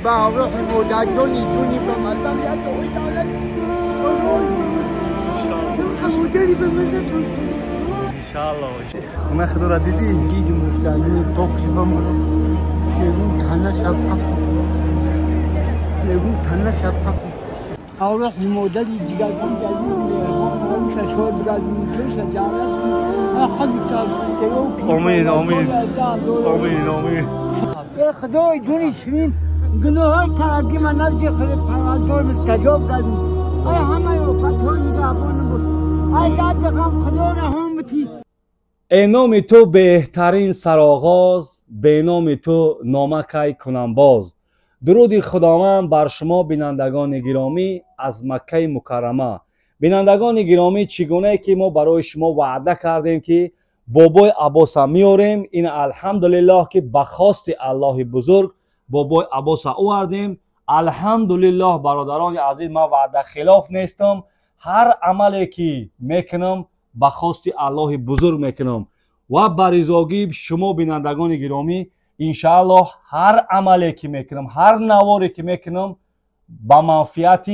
با روح مادر جونی به مزم یا توی دارد همونجوری به مزم توی انشالله خونه خدا را دیدی؟ دیدم مستانی توکش بمونم یکون تنه شبقه یکون تنه شبقه روح مادری دیگر کن جدید همیشه شور بگردیم توش جانت خیلی ترسیده آمین آمین آمین آمین خدای جونی شیرین گناهای ترقی من نزدی خیلی پروردگار مستجاب کردیم ای همه رو فتح نگهبان بود ای داد غم خدا رحمتی ای نام تو بهترین سرآغاز به نام تو نامکی کنم باز درود خداوند بر شما بینندگان گرامی از مکه مکرمه بینندگان گرامی چگونه که ما برای شما وعده کردیم که بابای عباس میاریم این الحمدلله که به خواست الله بزرگ بابای عباس آوردیم الحمدلله برادران عزیز ما وعده خلاف نیستم هر عملی که میکنم به خواست الله بزرگ میکنم و بریزاگی شما بینندگان گرامی انشاءالله هر عملی که میکنم هر نواری که میکنم با منفعت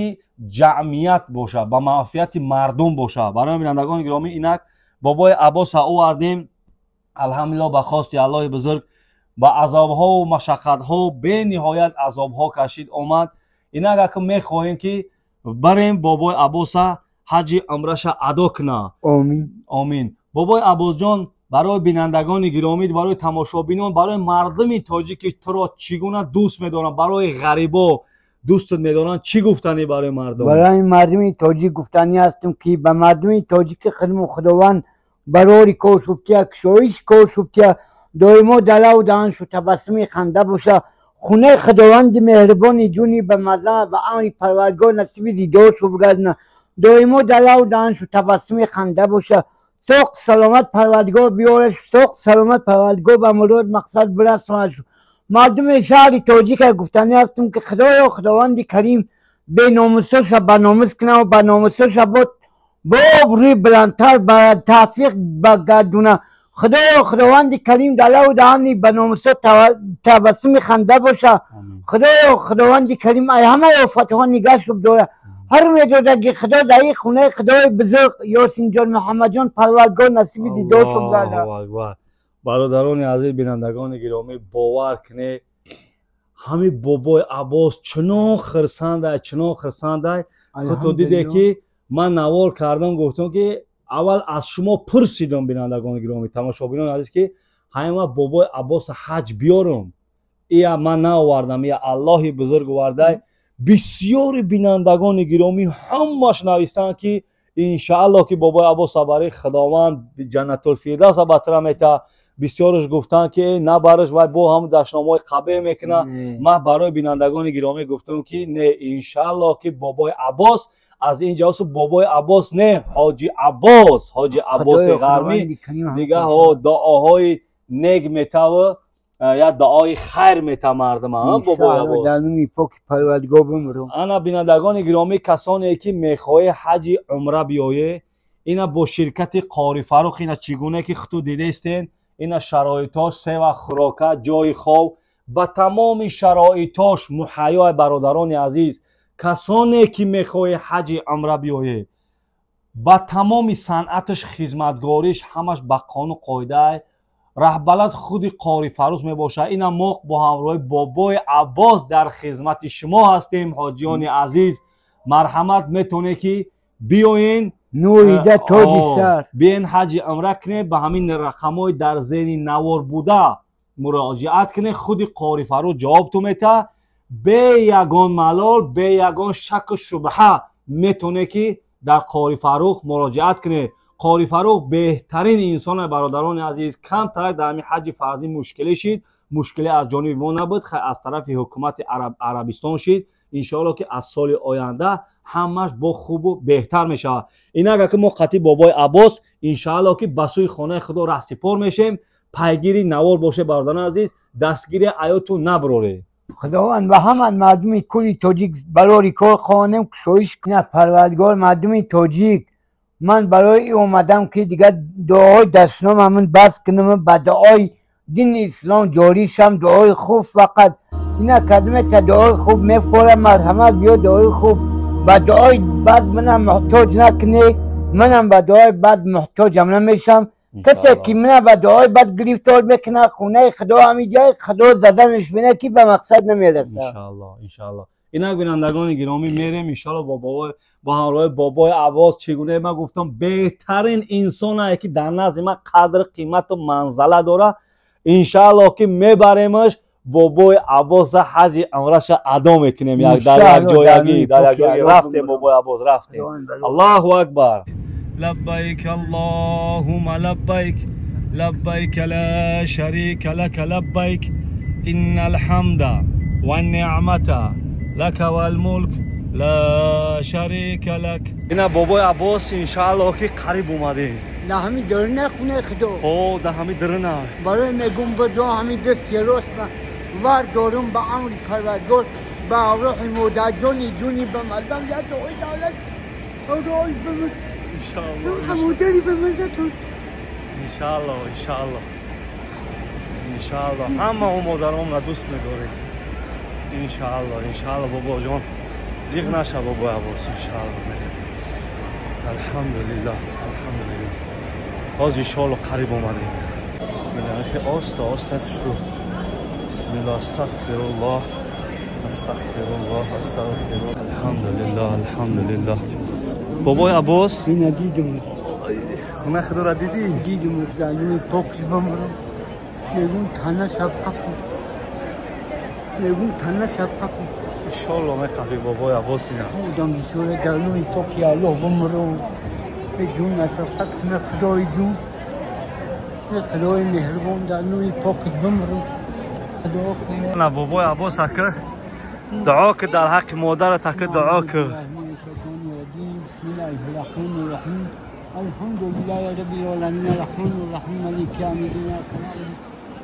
جمعیت باشه با منفعت مردم باشه برای بینندگان گرامی اینک بابای عباس آوردیم الحمدلله به خواست الله بزرگ با عذابها و مشقتها به نهایت عذابها کشید آمد اینک اگر میخواهیم که بریم بابای عباس حج عمرش ادا کنه آمین آمین بابای عباس جان برای بینندگان گرامی برای تماشابینان برای مردم تاجیک که تو را چگونه دوست میدارن برای غریبا دوستت میدارن چی گفتنی برای مردم برای مردم تاجیک گفتنی هستم که به مردم تاجیک خدمت خداوند برای کوشوبتیا کشویش کوشوبتیا دائما دلو دانش و تبسمی خنده باشه خونه خداوند مهربان جونی به مزه و امر پروردگار نصیب دیدار شو بگردن دائما دلو دانش و تبسمی خنده باشه سوق سلامت پروردگار بیارش سوق سلامت پروردگار به مراد مقصد برسونش مردم شهر تاجیک گفتنی هستم که خدایا خداوند کریم به ناموسش به ناموس کنه و به ناموسش با روی بلندتر به توفیق بگردونه خدایا خداوند کریم دلو دهانی به ناموسش تبسم خنده باشه خدایا خداوند کریم ای همه فتحا نگاش بداره هر میدوده خدا در خونه خدای بزرگ یاسین جان محمد جان پروردگار نصیب دیدار شو بگرده برادران عزیز بینندگان گرامی باور کنه همین بابای عباس چنان خرسنده تو دیده که من نوار کردم گفتم که اول از شما پرسیدم بینندگان گرامی تماشابینان عزیز که همین بابای عباس حج بیارم یا من نآوردم یا الله بزرگ آورده بسیار بینندگان گرامی همش نوشتن که انشاءالله که بابای عباس برای خداوند جنت الفردوس بتره میته بسیارش گفتن که نه برش و با هم دشنامه قبه میکنه من برای بینندگان گرامی گفتم که نه انشاءالله که بابای عباس از اینجا بابای عباس نه حاجی عباس غرمی دیگه دعاهای نگ میته و یا دعای خیر میته مردم بابای عباس انا بینندگان گرامی کسانی که میخواه حج عمره بیایه اینا با شرکت قاری فروخ اینا چگونه که خطو دیده استین اینا شرایطاش سه و خوراکه جای خواب با تمام شرایطاش محیا برادران عزیز کسانی که میخواه حج عمره بیایه با تمام صنعتش خدمتگاریش همش با قانون قاعده رهبلد خود قاری فروز میباشه اینا ما با همراه بابای عباس در خدمت شما هستیم حاجیان عزیز مرحمت میتونه که بیاین نوریده تاجی سر بیاین حج عمره کنه به همین رقمای در ذهن نوار بوده مراجعت کنه خود قاری فروز جواب تو میته به یگان ملال به یگان شک و شبهه میتونه که در قاری فروخ مراجعت کنه قاری فروخ بهترین انسان برادران عزیز کم ترک در همین حج فرضی مشکلی شید مشکلی از جانب ما نبود از طرف حکومت عربستان شید انشاءالله که از سال آینده همش با خوب و بهتر میشه این اگر که ما خطیب بابای عباس انشاءالله که بسوی خانه خدا رهسپار میشیم پیگیری نوار باشه برادران عزیز دستگیری ایاتون نبروره خداوند و همان مردم کلی تاجیک برای کار خانم کشویش کنه پروردگار مردم تاجیک من برای اومدم که دیگه دعای دستنام همون بس کنم با دعای دین اسلام جاری شم دعای خوب فقط اینا کدومه تا دعای خوب میفوره مرحمت بیا دعای خوب با دعای بد منم محتاج نکنه منم با دعای بد محتاجم نمیشم کسی که منم با دعای بد گرفتار میکنه خونه خدا همی جای خدا زدنش بینه که به مقصد نمیرسه انشالله اینک بینندگان گرامی میریم انشالله با همراه بابای عباس چگونه من گفتم بهترین انسانه که در نزد من قدر قیمت و منزله داره انشالله که میبریمش بابای عباس حج عمرش ادا میکنیم یک در یک جایی رفتیم بابای عباس رفتیم الله اکبر لبیک اللهم لبیک لبیک لا شریک لک لبیک ان الحمد والنعمت لك والملك لا شريك لك. اینا بابای عباس انشالله که قریب اومده. نه همین درنه خونه خدا. اوه ده همین درنه. برای میگم بدو همین دست راست ور دارم با امر پروردگار با روح مادر جونی به مزم یا تو دولت روح به من انشالله همودری به مزه تو انشالله همه اون مادرام را دوست می‌داره انشالله بابا جان زیغ نشه بابا عباس انشالله الحمدلله باز انشالله قریب اومدیم میدونی آستا شروع بسم الله استغفر الله الحمدلله بابای عباس اینا دیدم خونه خدا را دیدم زنی پاکش بمرم میگون تنه شب قفل انشالله میخوابی بابای عباس اینا خودم بسیاره درنوی پاکی الله بمرم به جون اساس پس کنه خدای جون خدای مهربان درنوی پاکت بمرم خدا کنه نه بابای عباس که دعا که در حق مادر تک دعا که بسم الله الرحمن الرحیم الحمد لله رب العالمین الرحمن الرحیم مالک یوم الدین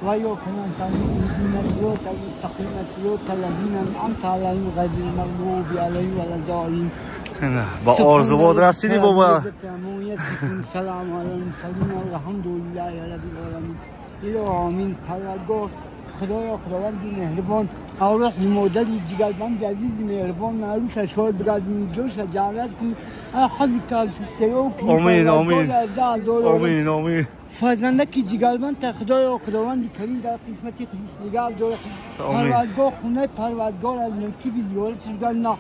و یا کنن تنظیم الصراط المستقیم صراط الذین انعمت علیهم غیر المغضوب علیهم ولا الضالین با آرزوات رسیدی بابا سلام علیکم الحمد لله رب العالمین آمین پروردگار خداوند مهربان روح مادری جگربند عزیز مهربان معروف اشوار برادمی جوش جعلت کن خالی کار سیو کنی آمین فرزنده که جگربند تا خداوند کریم در قسمتی خودش نگاه داره پروردگار خونه پروردگار از نصیب زیارت شدن نه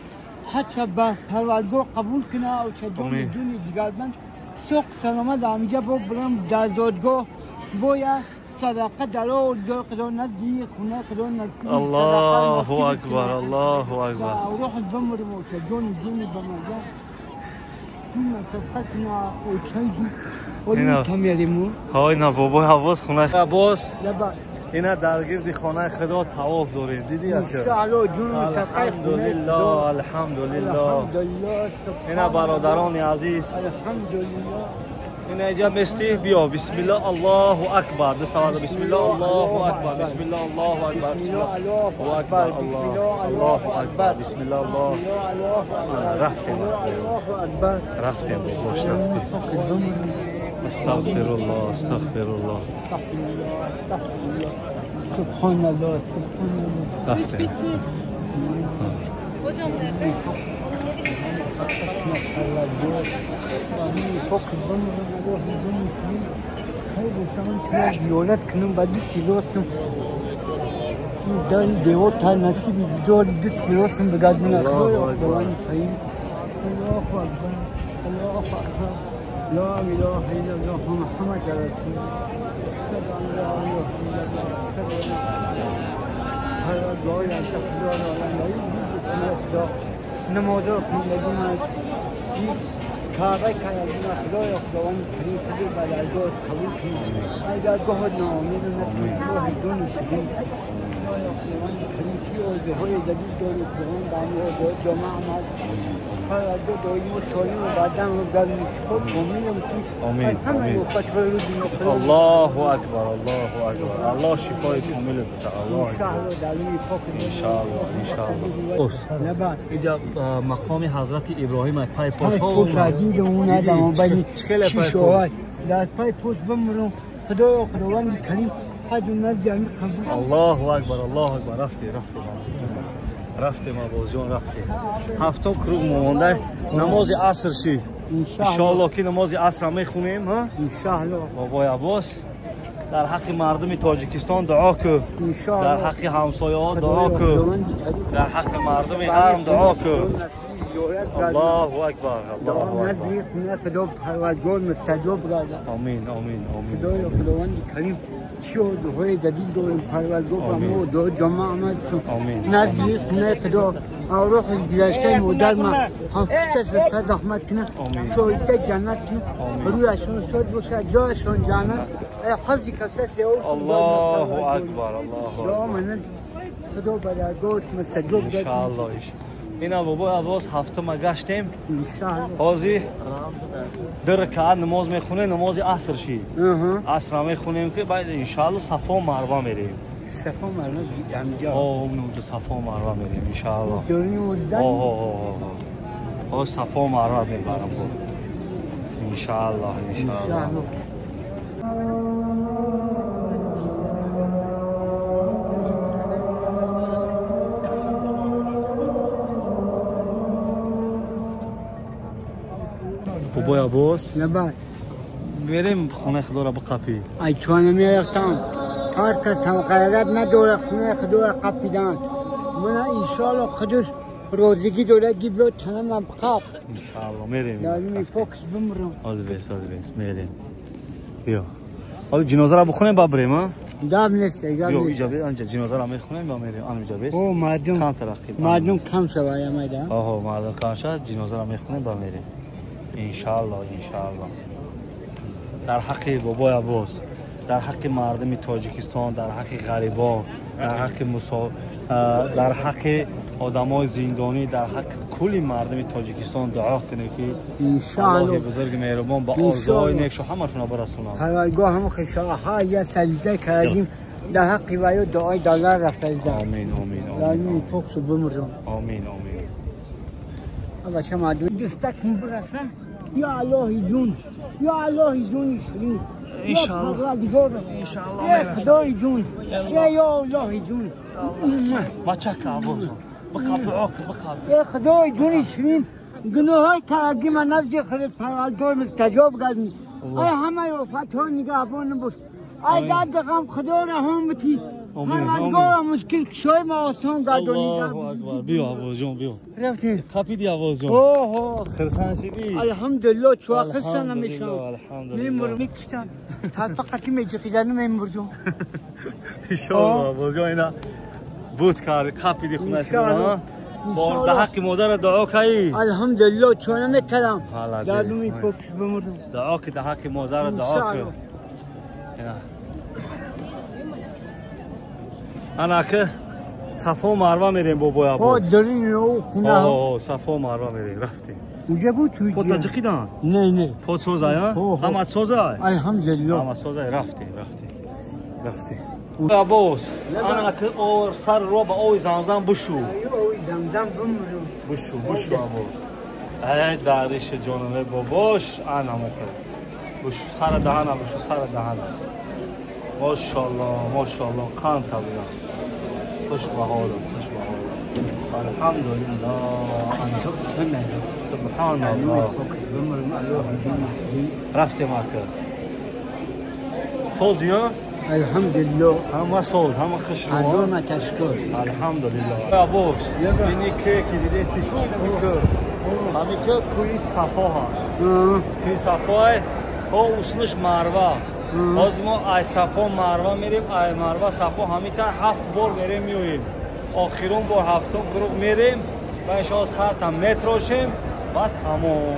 حتی به پروردگار قبول کنه و چه دون جگربند سوق سلامت همیشه برم در دادگاه باید صدقه در آن جای خدا نزدیک خونه خدا نصیب الله اکبر روحت بمرم و چه جونی بمرم جون صدقه کنه و چه جون کمیلیمون اینا بابای عباس خونه عباس اینا در گرد خانه خدا طواف داریم دیدی انشاءالله جون صدقه خونه الحمدلله اینا برادران عزیز الحمدلله اینا اینجا مستی بیا بسم الله الله اکبر بسم الله الله اکبر بسم الله الله اکبر بسم الله الله رفتیم استغفر الله سبحان الله رفتیم زیارت کنم با دستی راستم در دیوار تا نصیبی دار دستی راستم بگرد من خدای پایین الله اکبر لا اله الا الله محمد رسول اشهد ان لا اله الا الله هر دعای از خدا را نمازا کنیم کعبه کردیم خدای خداوند کریم خدای بلدگاه قبول کنیم بلدگاه ناامید و نکنیم دون شدیم خدای خداوند کریم چی آرزوهای جدید داریم خداوند برمون جامعه عمل بلدگاه داییم و سالیم و بعدن رو در مشفات آمینم که همه وفتهای رو دیم الله اکبر الله شفای کامل بده الله انشاءالله اینجا مقام حضرت ابراهیم پای پاشا دیدم اون آدم بلی شیشوهای در پای پوست بمرم خداوند کریم حج نزل قبول. الله اکبر الله اکبر. رفتیم عباس جان رفتیم. هفتم کروگ مونده نماز عصر شی. انشالله که نماز عصر میخونیم ها. انشالله. بابای عباس در حق مردم تاجیکستان دعا که. در حق همسایه ها دعا که. در حق مردم حرم دعا که. الله اکبر الله اکبر. خدا پروردگار مستجاب را. آمین آمین آمین. خداوند کریم چیو دعای دلیل داریم پروردگار با ما دعا جمع آمد آمین. نزدیک خونه خدا روح گذشته مادر ما حافظ صد رحمت کنه شایسته جنت کنه رویشون صد باشه جایشون جنت حفظ کفسه سیو الله اکبر الله اکبر. من خدا پروردگار مستجاب ان شاء الله. اینا بابا عباس هفتم گشتیم حاضی در رکعت نماز میخونه نماز عصر شی عصر میخونیم که بعد ان شاء الله صفا و مروه میریم. صفا و مروه همینجا اونجا صفا و مروه میریم ان شاء الله. دورین وجدان صفا و مروه میریم ان شاء الله ان شاء الله. بابای عباس میریم خونه خدا را بقپی. ای چون میرفتم هر کس هم غیرت نداره خونه خدا را قپیدن. من انشالله خودش روزگی دوره گیبلو تنم هم بقپ. انشالله میریم. داریم فوکس بمرم. از بیس میریم. بیا. حالا جنازه را بخونیم با بریم ها؟ دام نیست. بیا اینجا بیا اینجا جنازه را میخونیم با میریم آنجا بیس. او مردم کم ترقی. مردم کم شوی میدن. مردم کم شد جنازه را میخونیم با میریم. انشالله انشالله. در حق بابای عباس در حق مردم تاجیکستان در حق غریبان در حق آدمای زندانی در حق کل مردم تاجیکستان دعا کنه که انشالله بزرگ مهربان با آرزوهای نیک شو همشون برسونه. پروردگار هم خشاها یا سجده کردیم در حق وای دعای دلار رفته. آمین آمین آمین. فوکس بمرم. آمین آمین. بچه مردم دوستکم برسن یا الله جون یا الله جون شیرین انشالله انشالله خدای جون یا الله جون بچه که عباس بقب دعا که بقب خدای جون شیرین گناهای کردی من نزدیک خود پروردگار مستجاب کردی. ای همه وفات ها نگهبان باش. ای درد غم خدا رحم بتی پروردگار مشکل کشای ما آسان گردانی. الله اکبر. بیا عباس جان بیا رفتیم قپیدی عباس جان. خرسان شدی الحمدلله چوا خرسان نمیشم الحمدلله میمرم میکشتم تا فقط میجقیدن میمرم انشالله عباس جان. اینا بود کار قپیدی خونه شما با در حق مادر دعا کردی. الحمدلله چون میکردم در می فوکس بمرم دعا که در حق مادر دعا که انا که صفا و مروه میریم بابای عباس. دارین او خونه صفا و مروه میریم رفتیم. اونجا بود توی پوت تاجیکیدان؟ نه پوت سوزای ها؟ همت سوزای؟ الحمدلله همت سوزای رفتیم عباس انا که اور سر رو با اوی زمزم بشو اوی زمزم بمرم بشو عباس. ای دردش جانمه باباش انا مکر بشو سر دهنه بشو سر دهنه. ماشاءالله قند تبیدم خوش بحالم الحمدلله. سبحان الله. رفتیم مکه سوزی ها؟ الحمدلله همه سوز همه خشم هزار ما تشکر الحمدلله. عباس اینی که دیده سیکو همین که کوی صفا هست. کوی صفا ها اصلش مروه. باز ما ای صفا مروه میریم ای مروه صفا همیتا 7 بار میریم میویم. آخرون بار هفتم کروگ میریم و انشاءالله ساعت هم متروشیم بعد تمام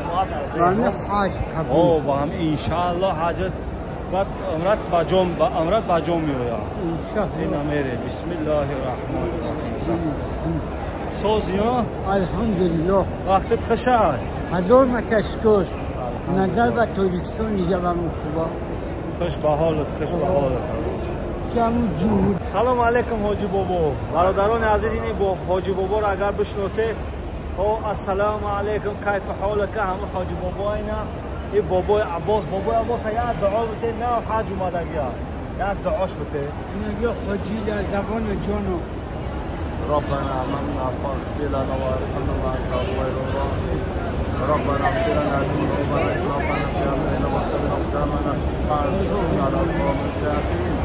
حاج قبول با هم انشاءالله حاجت بعد امرت با جام میویم انشاءالله. اینا میره بسم الله الرحمن الرحیم. سوزی ها الحمدلله وقتت خشای هزار ما تشکر نظر به تاجیکستان اینجا با خوبا خوش به حالت سلام علیکم حاجی بابا. برادران عزیز اینی با حاجی بابا را اگر بشناسه السلام علیکم کیف حالک همه حاجی بابا اینا این بابای عباس یا دعا بده نه حاج اومده گیا یک دعاش بده. نگه خودی در زبان جانو ربنا آمنا فاغفر لنا وارحمنا وأنت خير الراحمين ربنا اغفر لنا ذنوبنا وإسرافنا في أمرنا وثبت أقدامنا وانصرنا على القوم الكافرين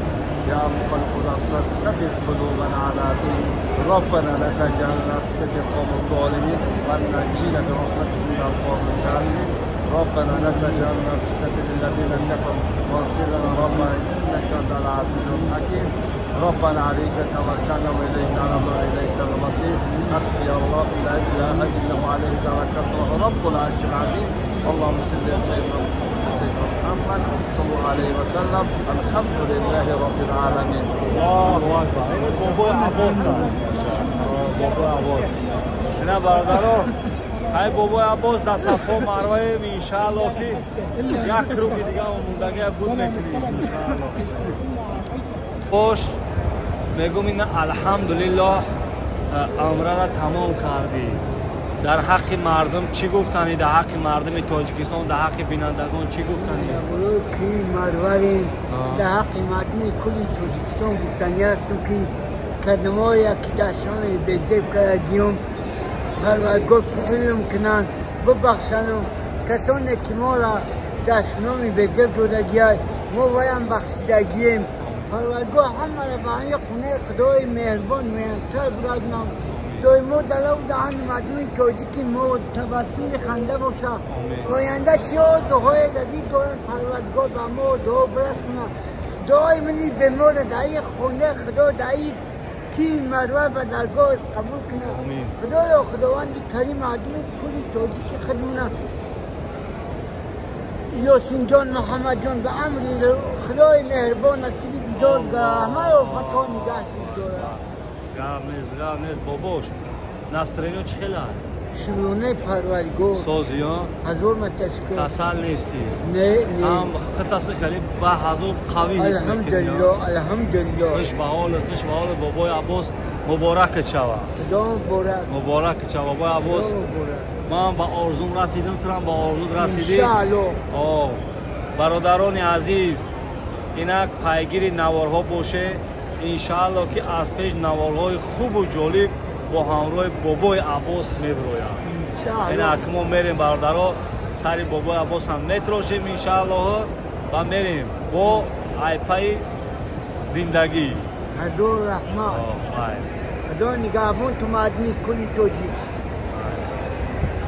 يا مقلب الأبصار ثبت قلوبنا على دينك ربنا لا تجعلنا فتنة القوم الظالمين ونجينا برحمتك من القوم الكافرين ربنا لا تجعلنا فتنة للذين كفروا واغفر لنا ربنا إنك أنت العزيز الحكيم ربنا عليك توكلنا وإليك أنبنا وإليك المصير حسبي الله لا إله إلا هو عليه توكلت وهو رب العرش العظيم اللهم صل على سيدنا محمد صلى الله عليه وسلم الحمد لله رب العالمين. الله أكبر. این بابای عباس بابای عباس اینا برادران های بابای عباس در صفا مروه انشاءالله که یک روز دیگه موندگی بود میکنیم انشاءالله. خوش میگم این الحمدلله عمره را تمام کردی. در حق مردم چی گفتنی؟ در حق مردم تاجیکستان، در حق بینندگان چی گفتنی؟ برو که مرواریم در حق مردم کلی تاجیکستان گفتنی هستم که کلمه یکی داشتن بزیب کردیم پروردگار پخیلم کنن ببخشنم کسانی که ما را داشتنامی بزیب دادگیه ما بایم بخشیدگیم پروردگار همه را به همه خونه خدای مهربان میانسر برادنم دایما دلو دهن مردمی تاجیکی ما تبسم خنده باشه آینده چی ها دعای جدید دارن پروردگار به ما دعا برسونه دعای منی به ما را دعای خونه خدا دعای کی مروه به درگاه قبول کنه خدایا خداوندی کریم مردمی کلی تاجیکی خدمونه یاسین جان محمد جان به امری خدای مهربان نصیبی بیدار همه رو خطا نگهش می‌داره. گرم نیست باباش نسترینو چی خیلی شلونه پروردگار سازی ها هزار متشکر کسل نیستی نه هم خطاست خیلی به هزار قوی نیست الحمدلله الحمدلله خوش به حال بابای عباس مبارک شوه خدا مبارک شوه بابای عباس من با آرزوم رسیدم تو هم با آرزوت رسیدی انشاءالله برادران عزیز اینک پیگیر نوارها باشه انشاءالله که از پیش نوارهای خوب و جالب با همراه بابای عباس میبرویم اینک ما میریم برادرها سری بابای عباس هم میتراشیم انشاءالله و میریم با ایپای زندگی هزار رحمت خدا نگهبان تو مردمی کلی توجیه